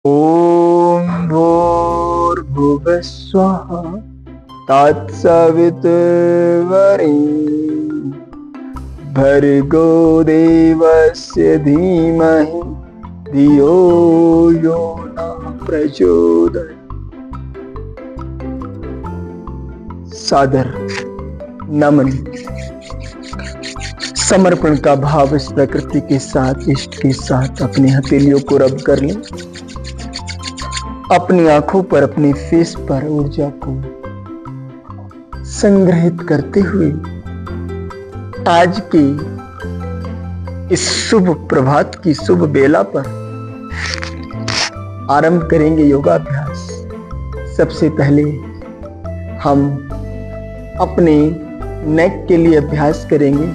ॐ भूर्भुवस्वः तत्सवितुर्वरेण्यं भर्गो देवस्य धीमहि धियो यो नः प्रचोदयात्। सादर नमन समर्पण का भाव इस प्रकृति के साथ, इष्ट के साथ अपनी हथेलियों को रब कर लें। अपनी आंखों पर, अपने फेस पर ऊर्जा को संग्रहित करते हुए आज के इस शुभ प्रभात की शुभ बेला पर आरंभ करेंगे योगाभ्यास। सबसे पहले हम अपने नेक के लिए अभ्यास करेंगे,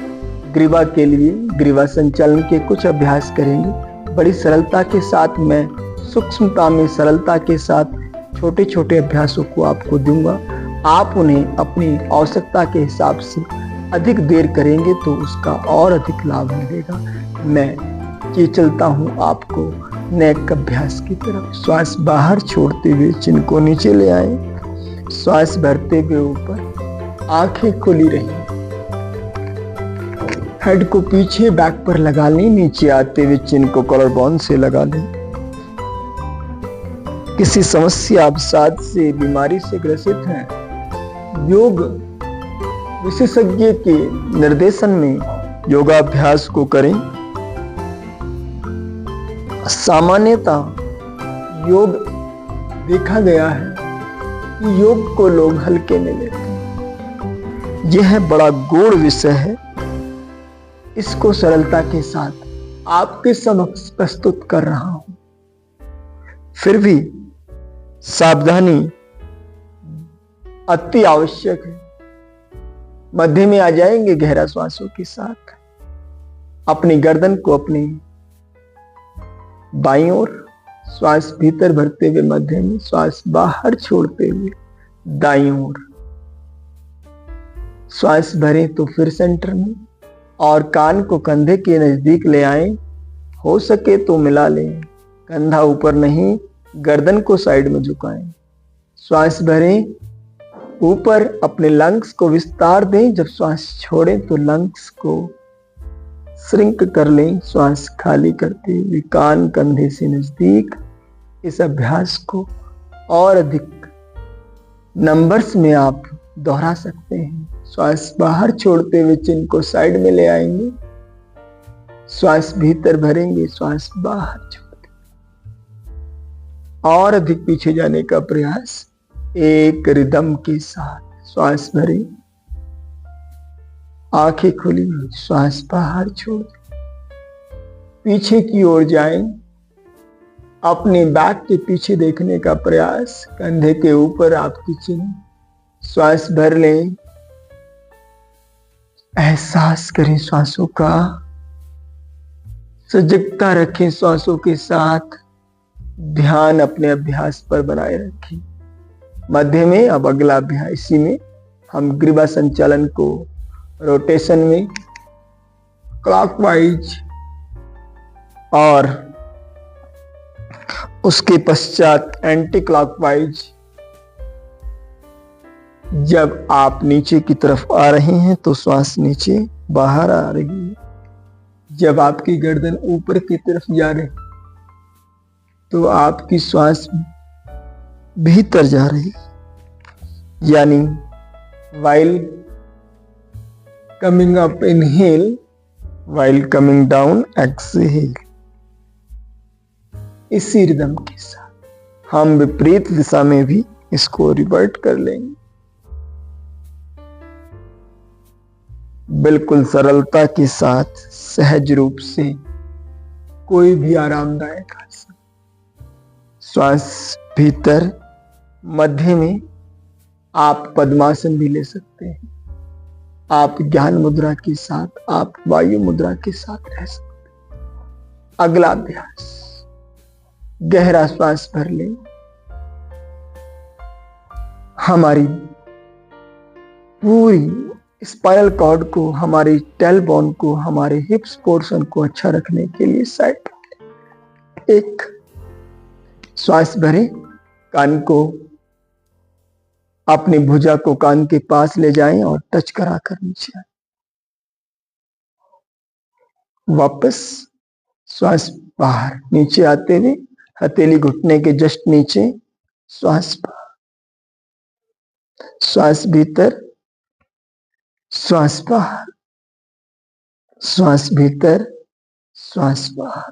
ग्रीवा के लिए ग्रीवा संचालन के कुछ अभ्यास करेंगे। बड़ी सरलता के साथ, मैं सूक्ष्मता में सरलता के साथ छोटे छोटे अभ्यासों को आपको दूंगा। आप उन्हें अपनी आवश्यकता के हिसाब से अधिक देर करेंगे तो उसका और अधिक लाभ मिलेगा। मैं ये चलता हूँ आपको नेक अभ्यास की तरफ। श्वास बाहर छोड़ते हुए चिन को नीचे ले आए, श्वास भरते हुए ऊपर, आंखें खुली रही, हेड को पीछे बैक पर लगा लें। नीचे आते हुए चिन को कॉलर बोन से लगा लें। किसी समस्या अवसाद से, बीमारी से ग्रसित हैं, योग विशेषज्ञ के निर्देशन में योगाभ्यास को करें। सामान्यतः योग देखा गया है कि योग को लोग हल्के में लेते हैं। यह बड़ा गूढ़ विषय है। इसको सरलता के साथ आपके समक्ष प्रस्तुत कर रहा हूं। फिर भी सावधानी अति आवश्यक है। मध्य में आ जाएंगे गहरा श्वासों के साथ। अपनी गर्दन को अपनी बाईं ओर, श्वास भीतर भरते हुए मध्य में, श्वास बाहर छोड़ते हुए दाईं ओर। श्वास भरें तो फिर सेंटर में, और कान को कंधे के नजदीक ले आएं। हो सके तो मिला लें, कंधा ऊपर नहीं, गर्दन को साइड में झुकाएं। श्वास भरें ऊपर, अपने लंग्स को विस्तार दें। जब श्वास छोड़ें तो लंग्स को श्रिंक कर लें। श्वास खाली करते हुए कान कंधे से नजदीक। इस अभ्यास को और अधिक नंबर्स में आप दोहरा सकते हैं। श्वास बाहर छोड़ते हुए चिन को साइड में ले आएंगे, श्वास भीतर भरेंगे, श्वास बाहर छोड़ते और अधिक पीछे जाने का प्रयास। एक रिदम के साथ श्वास भरें, आंखें खुली, श्वास बाहर छोड़ दें, पीछे की ओर जाएं। अपने बैक के पीछे देखने का प्रयास, कंधे के ऊपर आपकी चिन। श्वास भर लें, एहसास करें श्वासों का, सजगता रखें श्वासों के साथ, ध्यान अपने अभ्यास पर बनाए रखें। मध्य में अब अगला अभ्यास, इसी में हम ग्रीवा संचालन को रोटेशन में क्लॉकवाइज और उसके पश्चात एंटी क्लॉकवाइज। जब आप नीचे की तरफ आ रहे हैं तो श्वास नीचे बाहर आ रही है। जब आपकी गर्दन ऊपर की तरफ जा रही तो आपकी श्वास भीतर जा रही, यानी while coming up inhale, while coming down exhale। इसी रिदम के साथ हम विपरीत दिशा में भी इसको रिवर्ट कर लेंगे। बिल्कुल सरलता के साथ, सहज रूप से, कोई भी आरामदायक आसन। श्वास भीतर, मध्य में आप पद्मासन भी ले सकते हैं। आप ज्ञान मुद्रा के साथ, आप वायु मुद्रा के साथ रह सकते हैं। अगला अभ्यास, गहरा श्वास भर लें। हमारी पूरी स्पाइनल कॉर्ड को, हमारी टेलबोन को, हमारे हिप्स पोर्शन को अच्छा रखने के लिए साइड एक श्वास भरे, कान को, अपनी भुजा को कान के पास ले जाएं और टच कराकर नीचे आए। वापस श्वास बाहर, नीचे आते हुए हथेली घुटने के जस्ट नीचे, श्वास बाहर, श्वास भीतर, श्वास बाहर, श्वास भीतर, श्वास बाहर,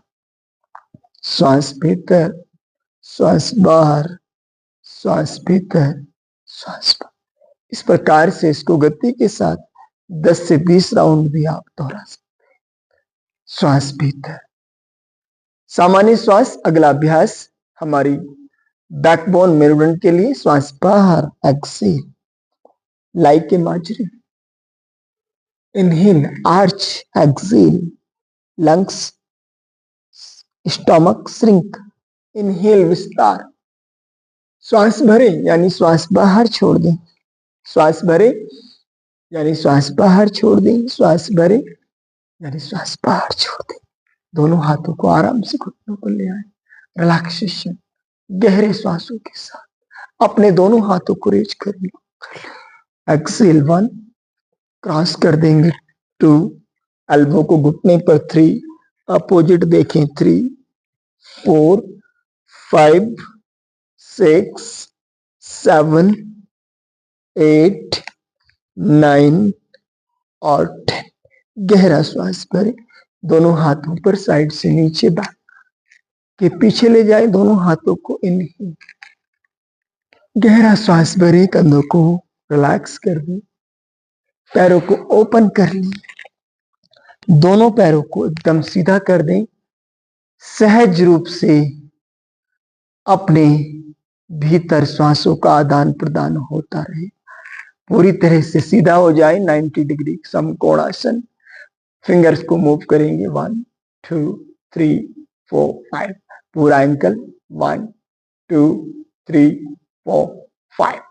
श्वास भीतर, श्वास बाहर, श्वास भीतर, श्वास बाहर। इस प्रकार से इसको गति के साथ 10 से 20 राउंड भी आप दोहरा सकते हैं। श्वास भीतर, सामान्य श्वास। अगला अभ्यास हमारी बैकबोन मेरुदंड के लिए। श्वास बाहर, एक्सेल, लाइक ए मार्जरी, inhale, arch, exhale, lungs, stomach shrink, inhale, विस्तार। श्वास भरे यानी श्वास बाहर छोड़ दें, श्वास भरे यानी श्वास बाहर छोड़ दें, श्वास भरे यानी श्वास बाहर छोड़ दें। दोनों हाथों को आराम से घुटनों पर ले आए, रिलैक्सेशन, गहरे श्वासों के साथ अपने दोनों हाथों को रेज कर लो। एक्सेल 1, क्रॉस कर देंगे 2, एल्बो को घुटने पर 3, अपोजिट देखें 3, 4, 5, 6, 7, 8, 9 और 10। गहरा श्वास भरें, दोनों हाथों पर साइड से नीचे बैक के पीछे ले जाएं, दोनों हाथों को इनहेल, गहरा श्वास भरें, कंधों को रिलैक्स कर दें, पैरों को ओपन कर लें, दोनों पैरों को एकदम सीधा कर दें। सहज रूप से अपने भीतर श्वासों का आदान प्रदान होता रहे, पूरी तरह से सीधा हो जाए। 90 डिग्री समकोणासन। फिंगर्स को मूव करेंगे 1, 2, 3, 4, 5। पूरा एंकल 1, 2, 3, 4, 5।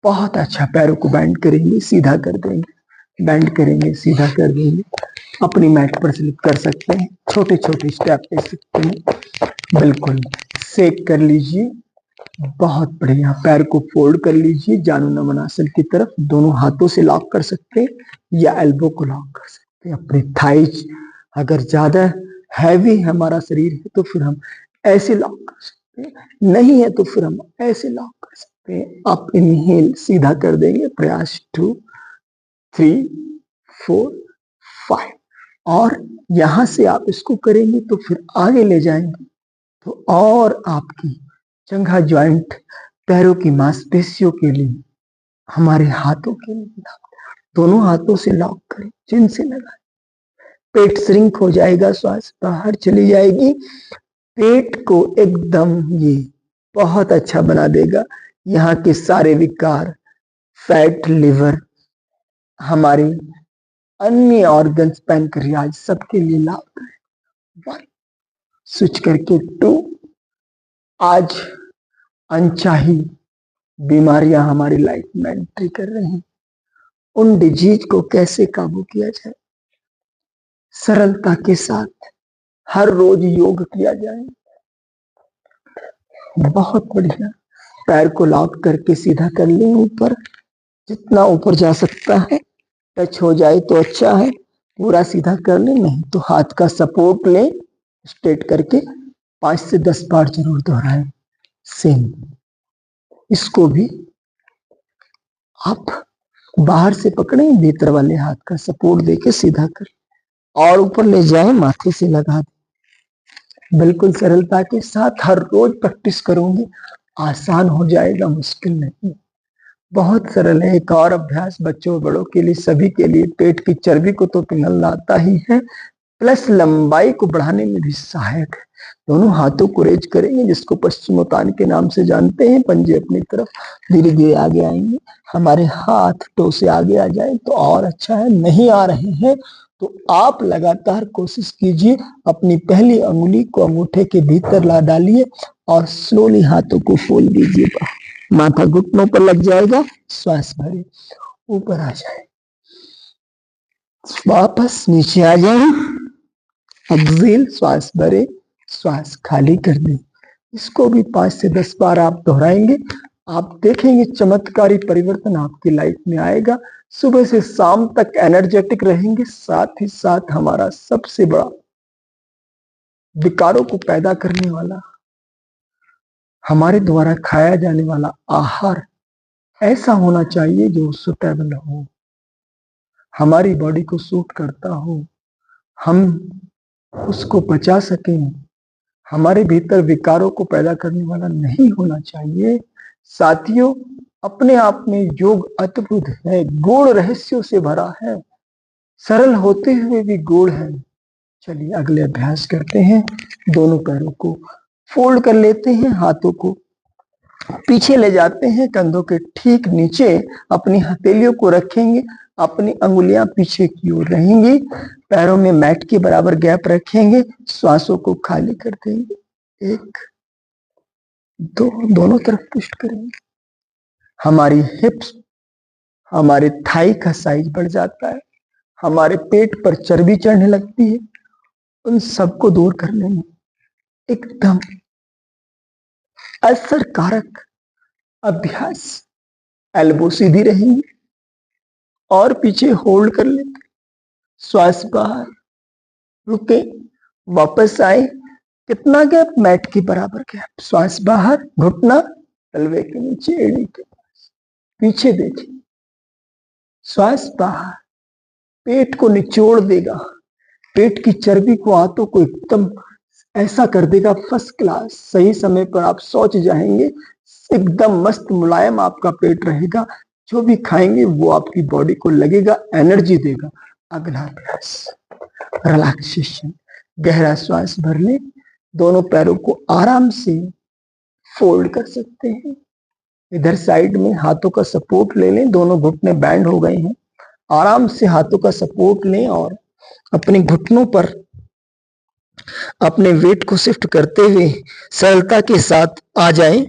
बहुत अच्छा। पैरों को बेंड करेंगे, सीधा कर देंगे, बेंड करेंगे, सीधा कर देंगे। अपनी मैट पर स्लिप कर सकते हैं, छोटे छोटे स्टेप ले सकते हैं। बिल्कुल सेक कर लीजिए, बहुत बढ़िया। पैर को फोल्ड कर लीजिए जानु नमन आसन की तरफ, दोनों हाथों से लॉक कर सकते हैं या एल्बो को लॉक कर सकते हैं। अपने थाइज अगर ज्यादा हैवी हमारा शरीर है तो फिर हम ऐसे लॉक कर सकते हैं, नहीं है तो फिर हम ऐसे लॉक कर सकते हैं। आप इनहेल सीधा कर देंगे, प्रयास 2, 3, 4, 5। और यहां से आप इसको करेंगे तो फिर आगे ले जाएंगे तो और आपकी जंघा ज्वाइंट, पैरों की मांसपेशियों के लिए, हमारे हाथों के लिए दोनों हाथों से लॉक करें, चिन से लगाएं। पेट श्रिंक हो जाएगा, श्वास बाहर चली जाएगी। पेट को एकदम ये बहुत अच्छा बना देगा। यहाँ के सारे विकार, फैट, लिवर, हमारी अन्य ऑर्गन्स, पैंक्रियाज, सबके लिए लाभदायक। स्विच करके 2। आज अनचाही बीमारियां हमारी लाइफ में एंट्री कर रही हैं, उन डिजीज को कैसे काबू किया जाए। सरलता के साथ हर रोज योग किया जाए। बहुत बढ़िया। पैर को लॉक करके सीधा कर लें ऊपर, जितना ऊपर जा सकता है। टच हो जाए तो अच्छा है, पूरा सीधा कर लें, नहीं तो हाथ का सपोर्ट लें, स्ट्रेट करके 5 से 10 बार जरूर दोहराएं। सेम इसको भी आप बाहर से पकड़ें, भीतर वाले हाथ का सपोर्ट देके सीधा कर और ऊपर ले जाएं, माथे से लगा दें। बिल्कुल सरलता के साथ हर रोज प्रैक्टिस करोगे, आसान हो जाएगा, मुश्किल नहीं। बहुत सरल है। एक और अभ्यास बच्चों बड़ों के लिए, सभी के लिए। पेट की चर्बी को तो पिघलाता ही है, प्लस लंबाई को बढ़ाने में भी सहायक है। दोनों हाथों को रेज करेंगे, जिसको पश्चिमोत्तान के नाम से जानते हैं। पंजे अपनी तरफ धीरे धीरे आगे आएंगे। हमारे हाथ टो से आगे आ जाए तो और अच्छा है, नहीं आ रहे हैं तो आप लगातार कोशिश कीजिए। अपनी पहली अंगुली को अंगूठे के भीतर ला डालिए और स्लोली हाथों को खोल दीजिए। माथा घुटनों पर लग जाएगा। श्वास भरे, ऊपर आ जाए, वापस नीचे आ जाए। एक्सेल, श्वास भरे, श्वास खाली कर दें। इसको भी 5 से 10 बार आप दोहराएंगे, आप देखेंगे चमत्कारी परिवर्तन आपकी लाइफ में आएगा। सुबह से शाम तक एनर्जेटिक रहेंगे। साथ ही साथ हमारा सबसे बड़ा विकारों को पैदा करने वाला, हमारे द्वारा खाया जाने वाला आहार ऐसा होना चाहिए जो सुटेबल हो, हमारी बॉडी को सूट करता हो, हम उसको पचा सकें, हमारे भीतर विकारों को पैदा करने वाला नहीं होना चाहिए। साथियों, अपने आप में योग अद्भुत है, गूढ़ रहस्यों से भरा है, सरल होते हुए भी गूढ़ है। चलिए अगले अभ्यास करते हैं। दोनों पैरों को फोल्ड कर लेते हैं, हाथों को पीछे ले जाते हैं, कंधों के ठीक नीचे अपनी हथेलियों को रखेंगे, अपनी अंगुलियां पीछे की ओर रहेंगी, पैरों में मैट के बराबर गैप रखेंगे, श्वासों को खाली कर देंगे। 1 2, दोनों तरफ पुश करेंगे। हमारी हिप्स, हमारे थाई का साइज बढ़ जाता है, हमारे पेट पर चर्बी चढ़ने लगती है, उन सबको दूर करने में एकदम असरकारक अभ्यास। एल्बो सीधी रहेंगी और पीछे होल्ड कर लेते, श्वास बाहर, रुके, वापस आए, कितना गैप? मैट के बराबर गैप, श्वास बाहर, घुटना तलवे के नीचे, एड़ी के पास, पीछे देखिए, श्वास बाहर, पेट को निचोड़ देगा, पेट की चर्बी को, हाथों को एकदम ऐसा कर देगा फर्स्ट क्लास। सही समय पर आप सोच जाएंगे, एकदम मस्त मुलायम आपका पेट रहेगा, जो भी खाएंगे वो आपकी बॉडी को लगेगा, एनर्जी देगा। अगला अभ्यास रिलैक्सेशन, गहरा श्वास भर ले, दोनों पैरों को आराम से फोल्ड कर सकते हैं, इधर साइड में हाथों का सपोर्ट ले लें, दोनों घुटने बैंड हो गए हैं, आराम से हाथों का सपोर्ट लें और अपने घुटनों पर अपने वेट को शिफ्ट करते हुए सरलता के साथ आ जाएं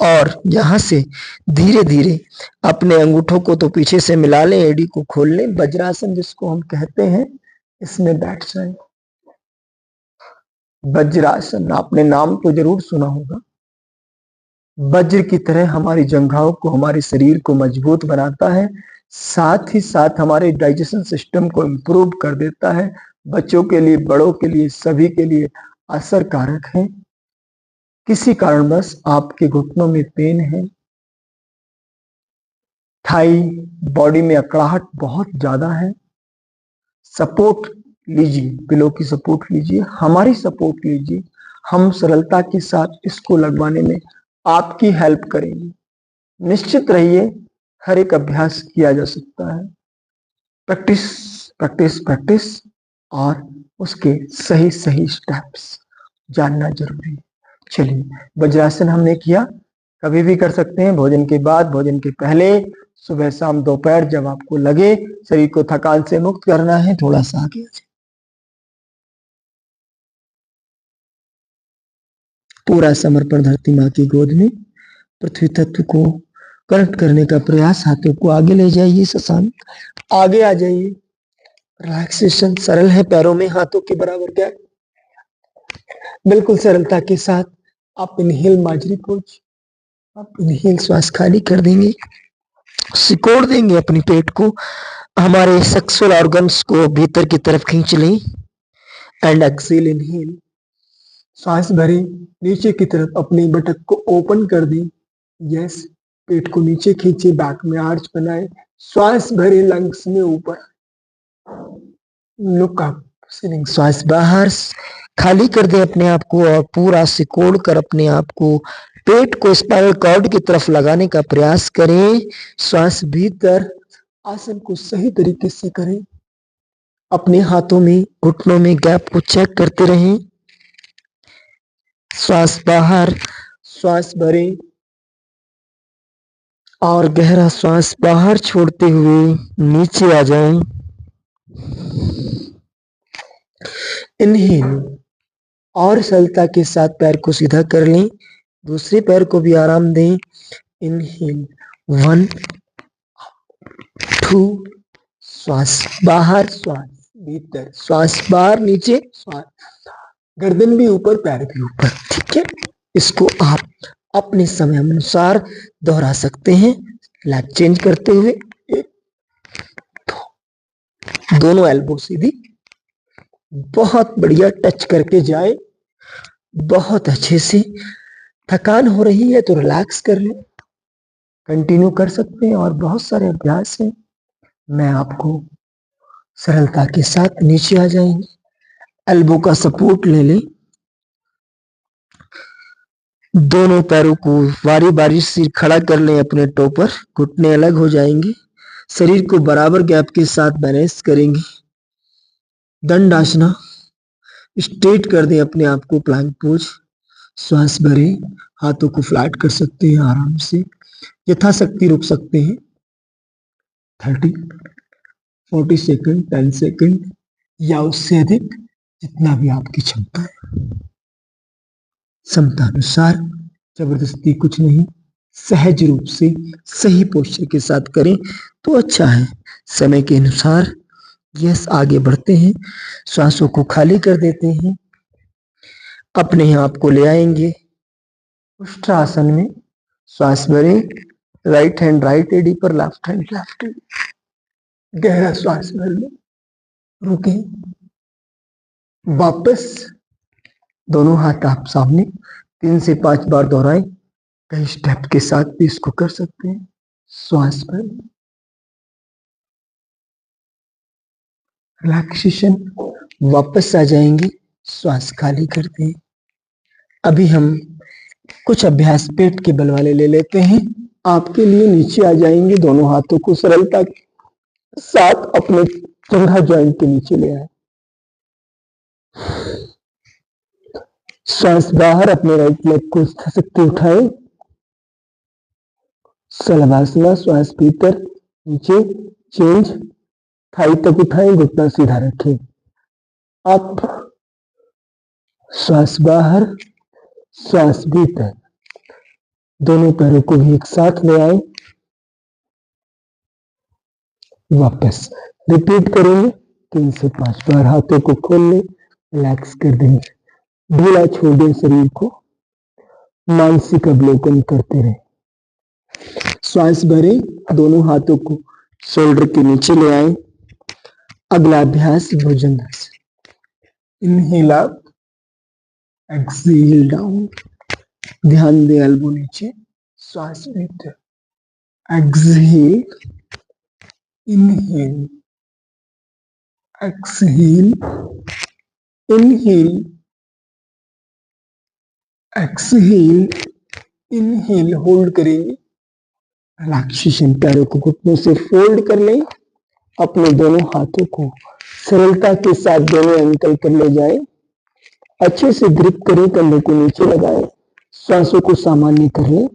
और यहां से धीरे धीरे अपने अंगूठों को तो पीछे से मिला लें, एड़ी को खोल लें, वज्रासन जिसको हम कहते हैं, इसमें बैठ जाएं। वज्रासन, आपने नाम तो जरूर सुना होगा। वज्र की तरह हमारी जंघाओं को, हमारे शरीर को मजबूत बनाता है, साथ ही साथ हमारे डाइजेशन सिस्टम को इम्प्रूव कर देता है। बच्चों के लिए, बड़ों के लिए, सभी के लिए असर कारक है। किसी कारणवश आपके घुटनों में पेन है, थाई बॉडी में अकड़ाहट बहुत ज्यादा है, सपोर्ट लीजिए, पिलो की सपोर्ट लीजिए, हमारी सपोर्ट लीजिए, हम सरलता के साथ इसको लगवाने में आपकी हेल्प करेंगे। निश्चित रहिए, हर एक अभ्यास किया जा सकता है। प्रैक्टिस प्रैक्टिस प्रैक्टिस और उसके सही सही स्टेप्स जानना जरूरी है। चलिए, वज्रासन हमने किया, कभी भी कर सकते हैं, भोजन के बाद, भोजन के पहले, सुबह शाम दोपहर, जब आपको लगे शरीर को थकान से मुक्त करना है, थोड़ा सा आगे आ जाए। पूरा समर्पण धरती माँ की गोद में, पृथ्वी तत्व को कनेक्ट करने का प्रयास, हाथों को आगे ले जाइए, शशांक आगे आ जाइए। रिलैक्सेशन सरल है, पैरों में हाथों के बराबर गैप, बिल्कुल सरलता के साथ आप इनहेल माजरी पोज, आप इनहेल श्वास खाली कर देंगे, सिकोड़ देंगे अपनी पेट को, हमारे सेक्सुअल ऑर्गन्स को भीतर की तरफ खींच लें एंड एक्सेल इनहेल, श्वास भरे, नीचे की तरफ अपनी बटक को ओपन कर दें, यस, पेट को नीचे खींचे, बैक में आर्च बनाए, श्वास भरे, लंग्स में ऊपर, लुक अप, श्वास बाहर, खाली कर दें अपने आप को और पूरा सिकोड़ कर अपने आप को, पेट को स्पाइनल कॉर्ड की तरफ लगाने का प्रयास करें, श्वास भीतर, आसन को सही तरीके से करें, अपने हाथों में, घुटनों में गैप को चेक करते रहें, श्वास बाहर, श्वास भरे और गहरा श्वास बाहर छोड़ते हुए नीचे आ जाएं। इनहेल और सरलता के साथ पैर को सीधा कर लें, दूसरे पैर को भी आराम दें। इनहेल 1 2, श्वास बाहर, श्वास भीतर, श्वास बाहर, नीचे, श्वास, गर्दन भी ऊपर, पैर भी ऊपर, ठीक है। इसको आप अपने समय अनुसार दोहरा सकते हैं, लेग चेंज करते हुए। एक, दोनों एल्बो सीधी, बहुत बढ़िया टच करके जाए, बहुत अच्छे से। थकान हो रही है तो रिलैक्स कर लें, कंटिन्यू कर सकते हैं और बहुत सारे अभ्यास हैं। मैं आपको सरलता के साथ नीचे आ जाएंगे, एल्बो का सपोर्ट ले लें, दोनों पैरों को बारी बारी से खड़ा कर लें अपने टो पर, घुटने अलग हो जाएंगे, शरीर को बराबर गैप के साथ बैलेंस करेंगे। दंड आसना, स्ट्रेट कर दें अपने आप को, प्लैंक पोज, श्वास भरें, हाथों को फ्लैट कर सकते हैं आराम से, यथाशक्ति रुक सकते हैं 30 40 सेकंड, 10 सेकंड या उससे अधिक, जितना भी आपकी क्षमता है। क्षमता अनुसार, जबरदस्ती कुछ नहीं, सहज रूप से सही पोस्चर के साथ करें तो अच्छा है। समय के अनुसार यस आगे बढ़ते हैं, श्वासों को खाली कर देते हैं, अपने आप को ले आएंगे उष्ट्रासन में। श्वास भरें, राइट हैंड राइट एडी पर, लेफ्ट हैंड लेफ्ट एडी, गहरा श्वास भर लें, रुके, वापस दोनों हाथ आप सामने 3 से 5 बार दोहराएं, कई स्टेप के साथ भी इसको कर सकते हैं। श्वास भर, रिलैक्सेशन, वापस आ जाएंगे, श्वास खाली करते हैं। अभी हम कुछ अभ्यास पेट के बल वाले ले लेते हैं। आपके लिए नीचे आ जाएंगे, दोनों हाथों को सरलता के साथ अपने जंघा जॉइंट के नीचे ले आए, श्वास बाहर, अपने राइट लेग को यथाशक्ति उठाए, शलभासना, श्वास भीतर, नीचे, चेंज, थाई तक उठाएं, घुटना सीधा रखें, अप, श्वास बाहर, श्वास भीतर, दोनों पैरों को भी एक साथ ले आए, वापस रिपीट करेंगे 3 से 5 बार। हाथों को खोल लें, रिलैक्स कर देंगे, ढीला छोड़ दें शरीर को, मानसिक अवलोकन करते रहे। श्वास भरें, दोनों हाथों को शोल्डर के नीचे ले आए। अगला अभ्यास भुजंगासन, इनहेल अप, एक्सहेल डाउन, ध्यान दें एल्बो नीचे, श्वास भीतर, exhale, inhale, exhale, inhale, exhale, inhale, hold करेंगे, रिलैक्सेशन, पैरों को घुटनों से फोल्ड कर लें, अपने दोनों हाथों को सरलता के साथ दोनों एंकल पर ले जाएं, अच्छे से ग्रिप करें, कंधे को नीचे लगाएं, श्वासों को सामान्य कर लें,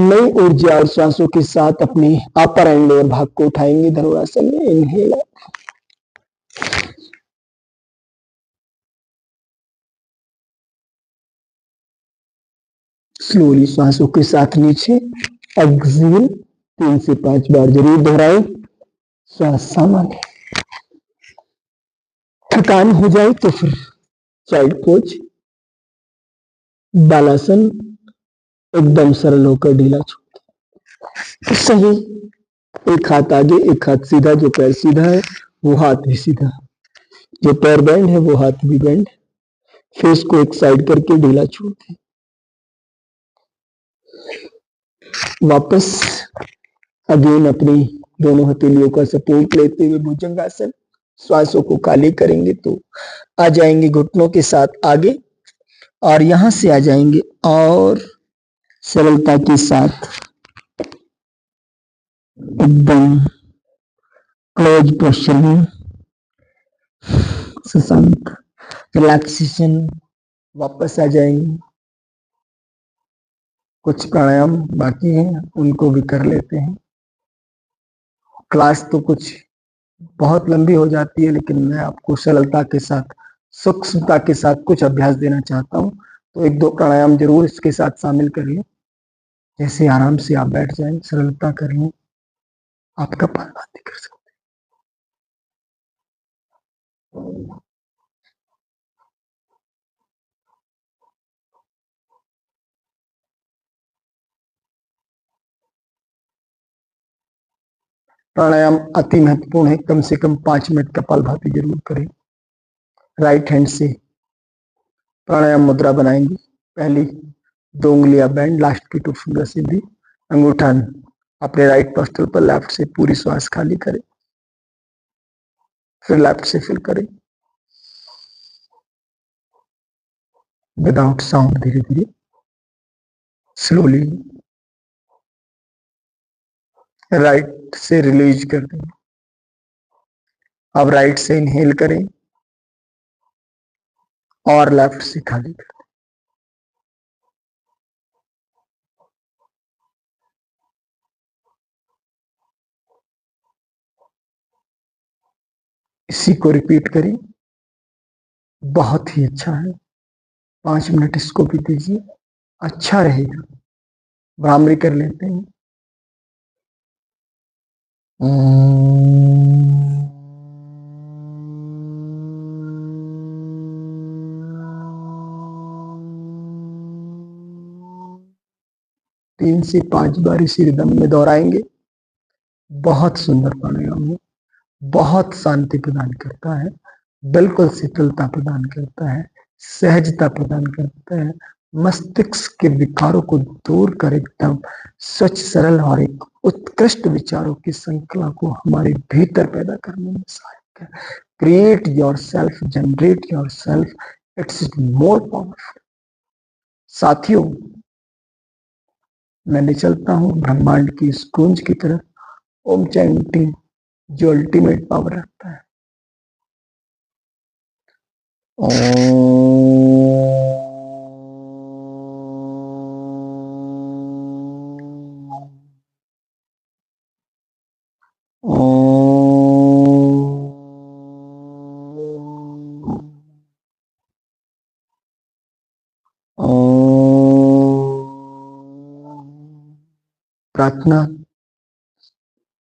नई ऊर्जा और श्वासों के साथ अपने अपर एंड लोअर भाग को उठाएंगे धनुरासन में। इनहेल, स्लोली श्वासों के साथ नीचे, एक्सहेल, 3 से 5 बार जरूर दोहराएं, श्वास सामान्य। थकान हो जाए तो फिर चाइल्ड पोज, बालासन, एकदम सरल होकर ढीला छोड़, सही, एक हाथ आगे, एक हाथ सीधा, जो पैर सीधा है वो हाथ भी सीधा, जो पैर बेंड है वो हाथ भी बेंड, फेस को एक साइड करके ढीला छोड़ दें, वापस अगेन अपनी दोनों हथेलियों का सपोर्ट लेते हुए भुजंगासन, श्वासों को खाली करेंगे तो आ जाएंगे घुटनों के साथ आगे, और यहां से आ जाएंगे और सरलता के साथ एकदम क्लोज पोस्चर में, शशांक, रिलैक्सेशन, वापस आ जाएंगे। कुछ प्राणायाम बाकी हैं, उनको भी कर लेते हैं। क्लास तो कुछ बहुत लंबी हो जाती है, लेकिन मैं आपको सरलता के साथ, सूक्ष्मता के साथ कुछ अभ्यास देना चाहता हूँ, तो 1-2 प्राणायाम जरूर इसके साथ शामिल कर लें। जैसे आराम से आप बैठ जाएं, सरलता कर लें, आप कपालभाति कर सकते हैं। प्राणायाम अति महत्वपूर्ण है, कम से कम 5 मिनट कपालभाति जरूर करें। राइट हैंड से प्राणायाम मुद्रा बनाएंगे। पहली 2 उंगलियां बैंड, लास्ट की 2 फिंगर सीधी, अंगूठा अपने राइट नोस्ट्रिल पर, लेफ्ट से पूरी श्वास खाली करें, फिर लेफ्ट से फिल करें विदाउट साउंड, धीरे धीरे स्लोली। राइट से रिलीज कर दें। अब राइट से इनहेल करें और लेफ्ट से खाली कर दें। इसी को रिपीट करें, बहुत ही अच्छा है। 5 मिनट इसको भी दीजिए, अच्छा रहेगा। भ्रामरी कर लेते हैं। ओम 3 से 5 बार इसी रिदम में दोहराएंगे। बहुत सुंदर प्राणायाम है, बहुत शांति प्रदान करता है, बिल्कुल शीतलता प्रदान करता है, सहजता प्रदान करता है, मस्तिष्क के विकारों को दूर कर एकदम स्वच्छ, सरल और एक उत्कृष्ट विचारों की श्रृंखला को हमारे भीतर पैदा करने में सहायक है। Create your self, generate your self, it's more powerful. साथियों, मैं चलता हूं ब्रह्मांड की इस गूंज की तरफ, ओम चैंटिंग जो अल्टीमेट पावर रखता है। प्रार्थना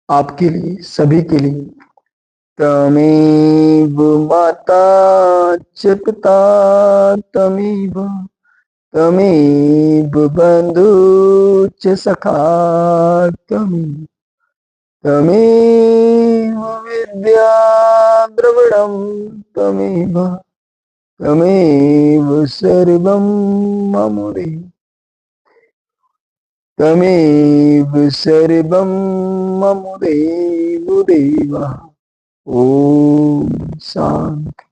आपके लिए, सभी के लिए। तमेव माता च पिता तमेव, तमेव बंधु च सखा तमेव, तमेव विद्या द्रविणं तमेव, तमेव सर्वं मम देव, तमेव सर्वं मम देव देवा। ओम शांति।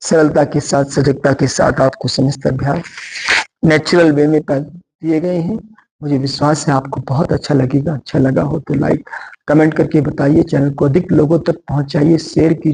सरलता के साथ, सजगता के साथ आपको समस्त अभ्यास नेचुरल वे में दिए गए हैं। मुझे विश्वास है आपको बहुत अच्छा लगेगा। अच्छा लगा हो तो लाइक कमेंट करके बताइए, चैनल को अधिक लोगों तक पहुंचाइए, शेयर कीजिए।